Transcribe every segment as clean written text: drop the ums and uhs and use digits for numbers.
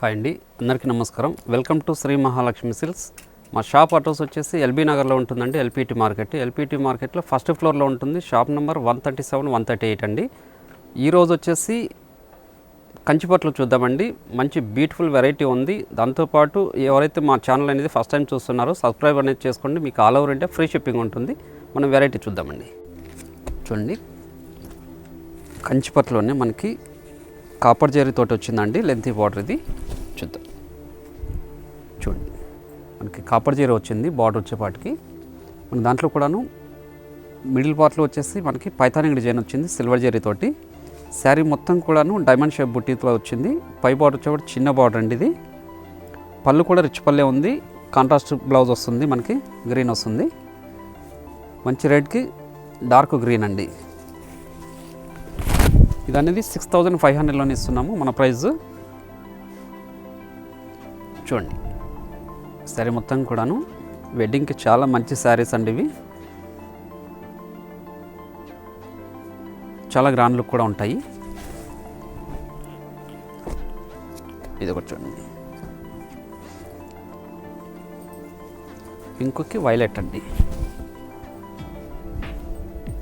Hi అండి, అందరికీ నమస్కారం. Welcome to Shri Mahalakshmi Silks. మా షాప్ అడ్రస్ వచ్చేసి ఎల్బీ నగర్లో ఉంటుందండి. ఎల్పిటి మార్కెట్లో ఫస్ట్ ఫ్లోర్లో ఉంటుంది. షాప్ నెంబర్ 137, 138 అండి. ఈరోజు వచ్చేసి కంచిపట్లు చూద్దామండి. మంచి బ్యూటిఫుల్ వెరైటీ ఉంది. దాంతోపాటు ఎవరైతే మా ఛానల్ అనేది ఫస్ట్ టైం చూస్తున్నారో సబ్స్క్రైబ్ అనేది చేసుకోండి. మీకు all over India free shipping ఉంటుంది. మనం వెరైటీ చూద్దామండి. చూడండి, కంచిపట్లోనే మనకి కాపర్ జరీ తోటి వచ్చిందండి. లెంతీ బార్డర్ ఇది చూద్దాం. చూడండి, మనకి కాపర్ జరీ వచ్చింది బార్డర్ వచ్చేపాటికి. మన దాంట్లో కూడాను మిడిల్ పార్ట్లో వచ్చేసి మనకి పైథానిక్ డిజైన్ వచ్చింది సిల్వర్ జరీ తోటి. శారీ మొత్తం కూడాను డైమండ్ షేప్ బుట్టీతో వచ్చింది. పై బార్డర్ వచ్చేపాటి చిన్న బార్డర్ అండి ఇది. పళ్ళు కూడా రిచ్ పల్లె ఉంది. కాంట్రాస్ట్ బ్లౌజ్ వస్తుంది, మనకి గ్రీన్ వస్తుంది. మంచి రెడ్కి డార్క్ గ్రీన్ అండి. ఇది అనేది 6500లోనే ఇస్తున్నాము మన ప్రైస్. చూడండి, శారీ మొత్తం కూడాను వెడ్డింగ్కి చాలా మంచి శారీస్ అండి ఇవి. చాలా గ్రాండ్ లుక్ కూడా ఉంటాయి. ఇది ఒకటి చూడండి, పింక్కి వైలెట్ అండి.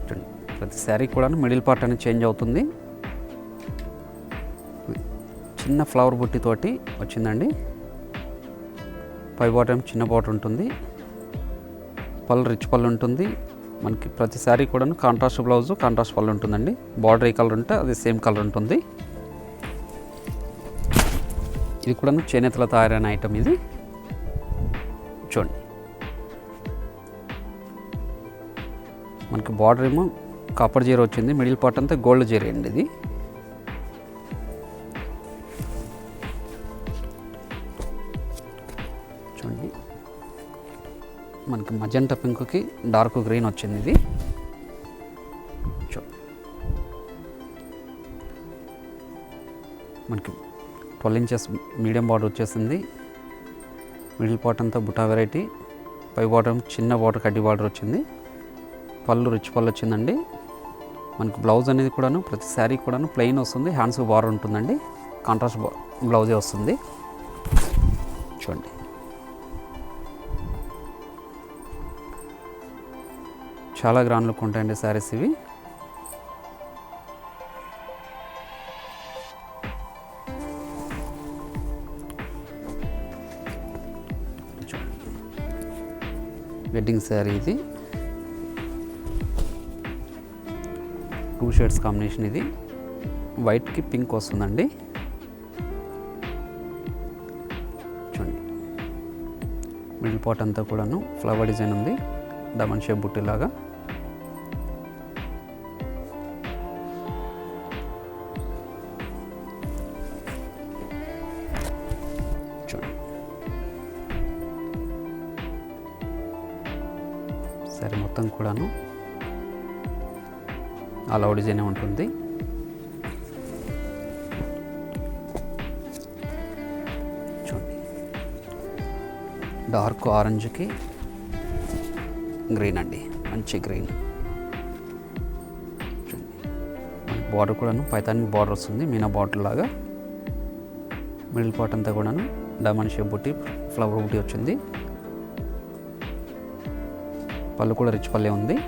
చూడండి, ప్రతి శారీ కూడాను మిడిల్ పార్ట్ అనేది చేంజ్ అవుతుంది. చిన్న ఫ్లవర్ బుట్టితోటి వచ్చిందండి. పై బాటం చిన్న బార్డర్ ఉంటుంది. పళ్ళు రిచ్ పళ్ళు ఉంటుంది. మనకి ప్రతి శారీ కూడా కాంట్రాస్ట్ బ్లౌజ్, కాంట్రాస్ట్ పళ్ళు ఉంటుందండి. బార్డర్ ఏ కలర్ ఉంటే అది సేమ్ కలర్ ఉంటుంది. ఇది కూడా చేనేతల తయారైన ఐటమ్ ఇది. చూడండి, మనకి బార్డర్ ఏమో కాపర్ జరీ వచ్చింది. మిడిల్ పార్ట్ అంతా గోల్డ్ జరీ అండి ఇది. చూడండి, మనకి మజంటా పింక్కి డార్క్ గ్రీన్ వచ్చింది ఇది. మనకి 12 ఇంచెస్ మీడియం బార్డర్ వచ్చేసింది. మిడిల్ పార్ట్ అంతా బుటా వెరైటీ. పై బార్డర్ చిన్న బార్డర్ కడ్డీ బార్డర్ వచ్చింది. పళ్ళు రిచ్ పళ్ళు వచ్చిందండి. మనకి బ్లౌజ్ అనేది కూడాను ప్రతి శారీ కూడాను ప్లెయిన్ వస్తుంది. హ్యాండ్స్ బార్డర్ ఉంటుందండి. కాంట్రాస్ట్ బ్లౌజే వస్తుంది. చూడండి, చాలా గ్రాండ్ లుక్ ఉంటాయండి శారీస్ ఇవి. వెడ్డింగ్ శారీ ఇది. 2 షేడ్స్ కాంబినేషన్ ఇది. వైట్కి పింక్ వస్తుందండి. చూడండి, మిడిల్ పార్ట్ అంతా కూడాను ఫ్లవర్ డిజైన్ ఉంది. డైమండ్ షేప్ బుట్టిలాగా. చూడండి, సరే మొత్తం కూడాను అలా డిజైన్ ఉంటుంది. చూడండి, డార్క్ ఆరెంజ్కి గ్రీన్ అండి, మంచి గ్రీన్. చూడండి, బార్డర్ కూడాను పైతానిక్ బార్డర్ వస్తుంది, మీనా బార్డర్ లాగా. మిడిల్ పార్ట్ అంతా కూడాను డైమండ్ షేప్ బుట్టి, ఫ్లవర్ బుట్టి వచ్చింది. పళ్ళు కూడా రిచ్ పల్లె ఉంది.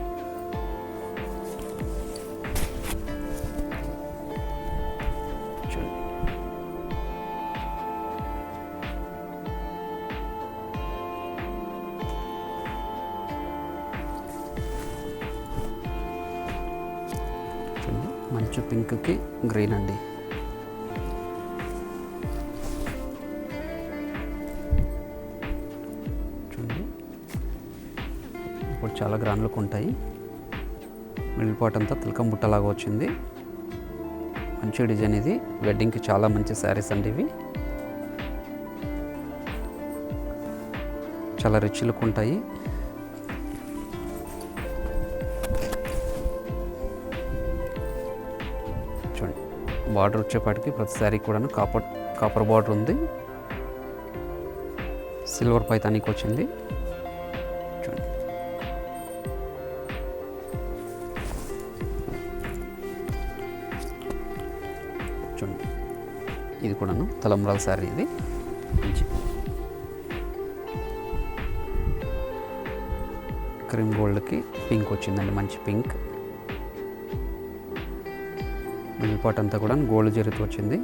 మంచి పింక్కి గ్రీన్ అండి. చూడండి, ఇప్పుడు చాలా గ్రాండ్ లుక్ ఉంటాయి. మిడిల్ పార్ట్ అంతా తిలకం బుట్టలాగా వచ్చింది. మంచి డిజైన్ ఇది. వెడ్డింగ్కి చాలా మంచి శారీస్ అండి ఇవి. చాలా రిచ్ లుక్ ఉంటాయి. చూడండి, బార్డర్ వచ్చేపాటికి ప్రతి శారీ కూడాను కాపర్ బార్డర్ ఉంది. సిల్వర్ పైతానికి వచ్చింది. చూడండి, చూడండి, ఇది కూడాను తలంబ్రాల శారీ ఇది. మంచి క్రీమ్ గోల్డ్కి పింక్ వచ్చిందండి, మంచి పింక్. మిడిల్ పార్ట్ అంతా కూడా గోల్డ్ జరీతో వచ్చింది.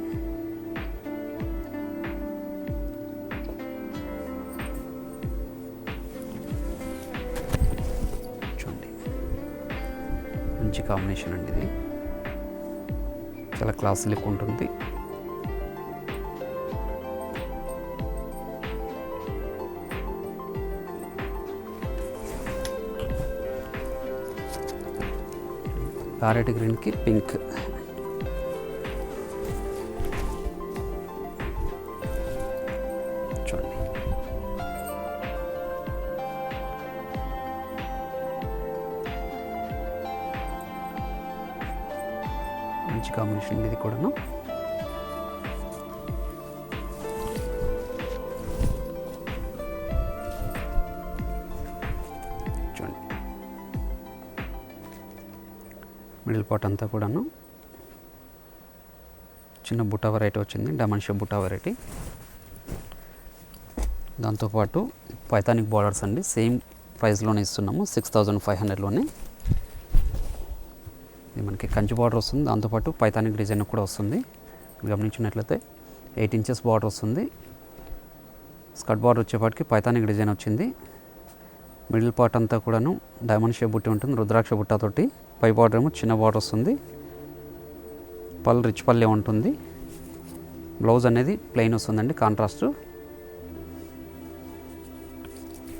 చూడండి మంచి కాంబినేషన్ అండి ఇది, చాలా క్లాస్ లుక్ ఉంటుంది. ప్యారెట్ గ్రీన్కి పింక్. చూడండి మంచి కాంబినేషన్ ఇది కూడాను. చూడండి మిడిల్ పార్ట్ అంతా కూడాను చిన్న బుట్ట వెరైటీ వచ్చింది, డైమండ్ షేప్ బుట్ట వెరైటీ. దాంతోపాటు పైథానిక్ బార్డర్స్ అండి, సేమ్ ప్రైస్లోనే ఇస్తున్నాము, 6500లోనే. ఇది మనకి కంచి బార్డర్ వస్తుంది, దాంతోపాటు పైథానిక్ డిజైన్ కూడా వస్తుంది. గమనించినట్లయితే 8 ఇంచెస్ బార్డర్ వస్తుంది. స్కర్ట్ బార్డర్ వచ్చేపాటికి పైథానిక్ డిజైన్ వచ్చింది. మిడిల్ పార్ట్ అంతా కూడాను డైమండ్ షేప్ బుట్టి ఉంటుంది, రుద్రాక్ష బుట్టతోటి. పై బార్డర్ ఏమో చిన్న బార్డర్ వస్తుంది, పళ్ళు రిచ్ పల్లె ఉంటుంది. బ్లౌజ్ అనేది ప్లెయిన్ వస్తుందండి, కాంట్రాస్ట్.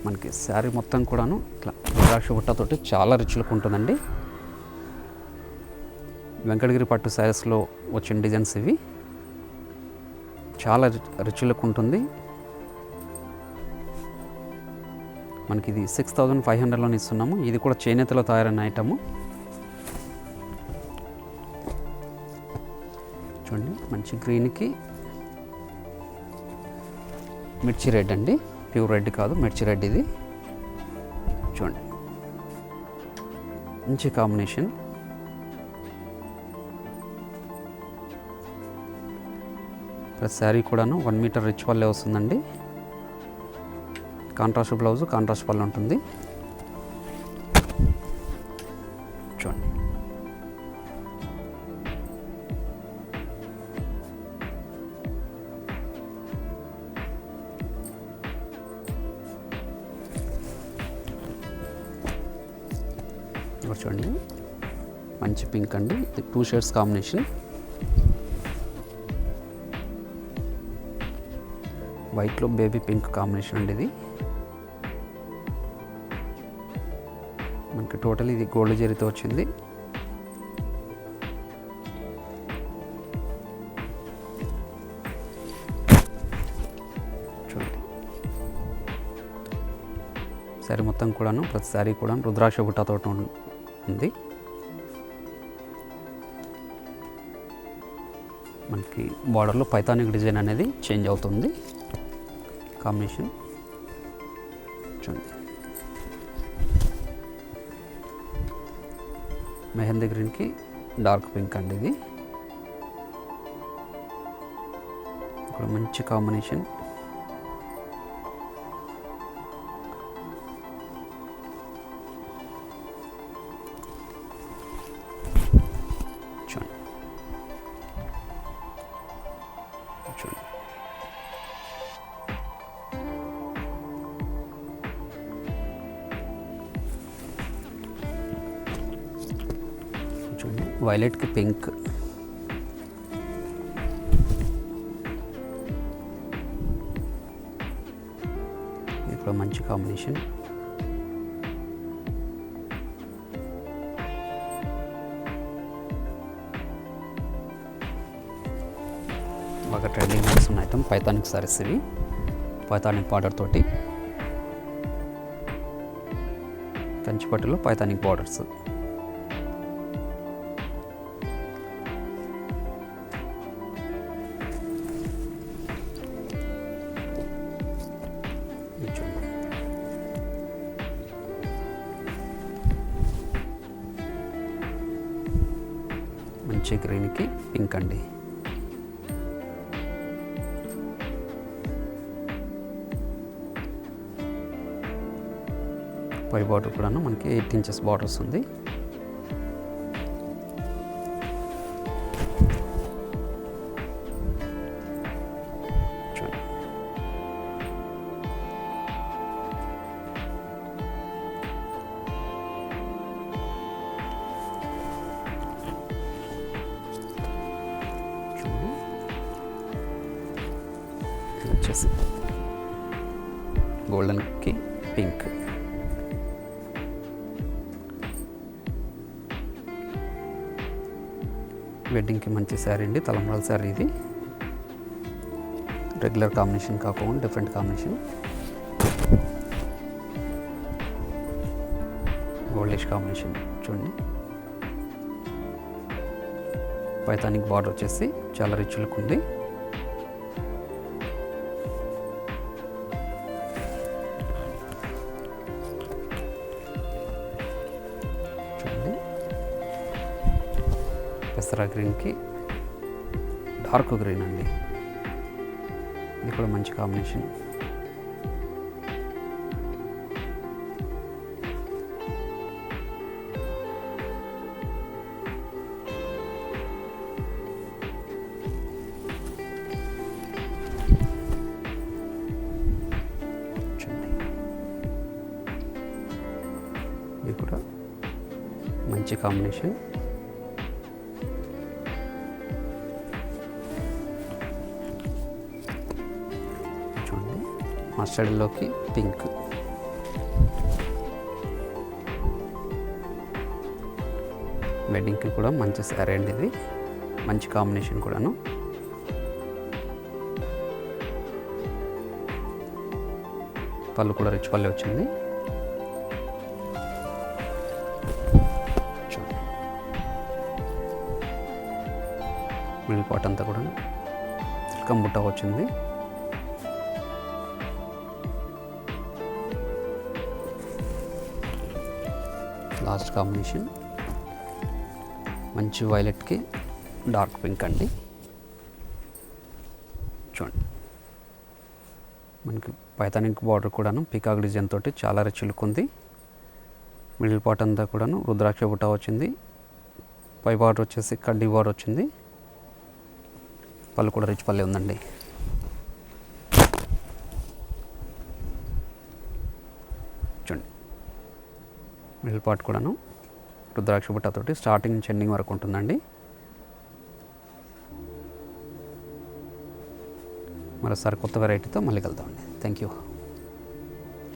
మనకి శారీ మొత్తం కూడాను ఇట్లా రుద్రాక్ష బుట్టతోటి చాలా రిచ్ లుక్ ఉంటుందండి. వెంకటగిరి పట్టు శారీస్లో వచ్చిన డిజైన్స్ ఇవి, చాలా రిచ్ లుక్ ఉంటుంది. మనకి ఇది 6500లోనే ఇస్తున్నాము. ఇది కూడా చేనేతలో తయారైన ఐటము. చూడండి మంచి గ్రీన్కి మిర్చి రెడ్ అండి, ప్యూర్ రెడ్ కాదు, మిర్చి రెడ్ ఇది. చూడండి మంచి కాంబినేషన్. ప్లస్ శారీ కూడాను 1 మీటర్ రిచ్ పల్లె వస్తుందండి. కాంట్రాస్ట్ బ్లౌజ్, కాంట్రాస్ట్ పళ్ళు ఉంటుంది. చూడండి చూడండి మంచి పింక్ అండి, 2 షేడ్స్ కాంబినేషన్. వైట్లో బేబీ పింక్ కాంబినేషన్ అండి ఇది. మనకి టోటల్ ఇది గోల్డ్ జరీతో వచ్చింది. చూడండి శారీ మొత్తం కూడాను, ప్రతి శారీ కూడా రుద్రాక్ష బుట్టతో ఉంది. మనకి బార్డర్లో పైథానిక్ డిజైన్ అనేది చేంజ్ అవుతుంది కాంబినేషన్. చూడండి మెహందీ గ్రీన్కి డార్క్ పింక్ అండి ఇది. ఇక్కడ మంచి కాంబినేషన్. చూడండి చూడండి చూడండి వైలెట్కి పింక్. ఇప్పుడు మంచి కాంబినేషన్. బాగా ట్రెండింగ్ నడుస్తున్న ఐటమ్ పైథానిక్ సారీస్ ఇవి, పైథానిక్ బార్డర్ తోటి. కంచిపట్టులో పైథానిక్ బార్డర్స్. మంచి గ్రీన్కి పింక్ అండి. పై బార్డర్ కూడాను మనకి 8 ఇంచెస్ బార్డర్ వస్తుంది. వచ్చేసి గోల్డెన్కి పింక్, వెడ్డింగ్కి మంచి శారీ అండి. తలంబ్రాల శారీ ఇది. రెగ్యులర్ కాంబినేషన్ కాకుండా డిఫరెంట్ కాంబినేషన్. గోల్డిష్ కాంబినేషన్ చూడండి. పైతానిక్ బార్డర్ వచ్చేసి చాలా రిచ్ లుక్ ఉంది. పెసరా గ్రీన్కి డార్క్ గ్రీన్ అండి. ఇది కూడా మంచి కాంబినేషన్. ఇది కూడా మంచి కాంబినేషన్. మస్టర్డ్లోకి పింక్, వెడ్డింగ్కి కూడా మంచి శారీ అండి. ఇది మంచి కాంబినేషన్ కూడాను. పళ్ళు కూడా రిచ్ పళ్ళు వచ్చింది. మిడిల్ పార్ట్ అంతా కూడా సిల్కం బుట్ట వచ్చింది. లాస్ట్ కాంబినేషన్ మంచి వైలెట్కి డార్క్ పింక్ అండి. చూడండి, మనకి పైతానిక్ బార్డర్ కూడాను పీకాక్ డిజైన్ తోటి చాలా రిచ్ లుక్ ఉంది. మిడిల్ పార్ట్ అంతా కూడాను రుద్రాక్ష బుట్ట వచ్చింది. పై బార్డర్ వచ్చేసి కడ్డీ బార్డర్ వచ్చింది. పళ్ళు కూడా రిచ్ పల్లె ఉందండి. చూడండి, మిడిల్ పార్ట్ కూడాను రుద్రాక్ష బుట్టతోటి స్టార్టింగ్ నుంచి ఎండింగ్ వరకు ఉంటుందండి. మరోసారి కొత్త వెరైటీతో మళ్ళీ కలుద్దామండి. Thank you.